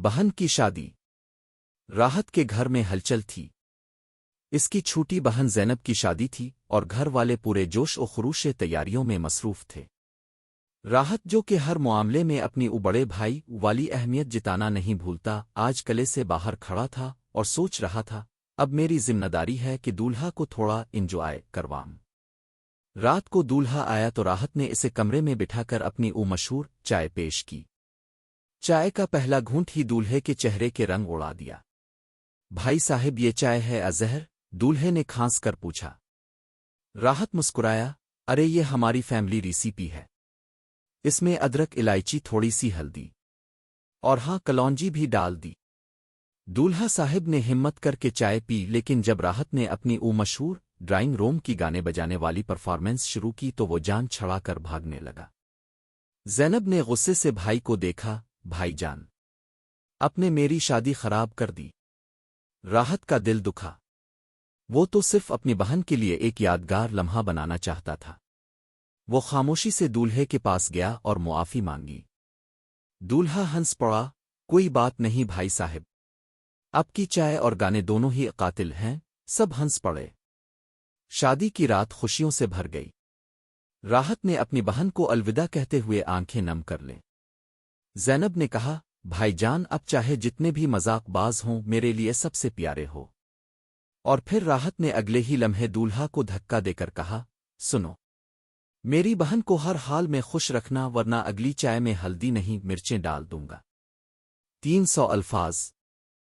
بہن کی شادی۔ راحت کے گھر میں ہلچل تھی۔ اس کی چھوٹی بہن زینب کی شادی تھی اور گھر والے پورے جوش و خروش سے تیاریوں میں مصروف تھے۔ راحت جو کہ ہر معاملے میں اپنی بڑے بھائی والی اہمیت جتانا نہیں بھولتا، آج کلے سے باہر کھڑا تھا اور سوچ رہا تھا اب میری ذمہ داری ہے کہ دولہا کو تھوڑا انجوائے کرواؤں۔ رات کو دولہا آیا تو راحت نے اسے کمرے میں بٹھا کر اپنی مشہور چائے پیش کی۔ چائے کا پہلا گھونٹ ہی دولہے کے چہرے کے رنگ اڑا دیا۔ بھائی صاحب یہ چائے ہے ازہر؟ دولہے نے کھانس کر پوچھا۔ راحت مسکرایا، ارے یہ ہماری فیملی ریسیپی ہے، اس میں ادرک الائچی تھوڑی سی ہلدی اور ہاں کلونجی بھی ڈال دی۔ دولہا صاحب نے ہمت کر کے چائے پی، لیکن جب راحت نے اپنی مشہور ڈرائنگ روم کی گانے بجانے والی پرفارمنس شروع کی تو وہ جان چھڑا کر بھاگنے لگا۔ زینب نے غصے سے بھائی کو دیکھا، بھائی جان آپ نے میری شادی خراب کر دی۔ راحت کا دل دکھا، وہ تو صرف اپنی بہن کے لیے ایک یادگار لمحہ بنانا چاہتا تھا۔ وہ خاموشی سے دولہے کے پاس گیا اور معافی مانگی۔ دولہا ہنس پڑا، کوئی بات نہیں بھائی صاحب، آپ کی چائے اور گانے دونوں ہی قاتل ہیں۔ سب ہنس پڑے۔ شادی کی رات خوشیوں سے بھر گئی۔ راحت نے اپنی بہن کو الوداع کہتے ہوئے آنکھیں نم کر لیں۔ زینب نے کہا، بھائی جان اب چاہے جتنے بھی مذاق باز ہوں میرے لیے سب سے پیارے ہو۔ اور پھر راحت نے اگلے ہی لمحے دولہا کو دھکا دے کر کہا، سنو، میری بہن کو ہر حال میں خوش رکھنا ورنہ اگلی چائے میں ہلدی نہیں مرچیں ڈال دوں گا۔ 300 الفاظ۔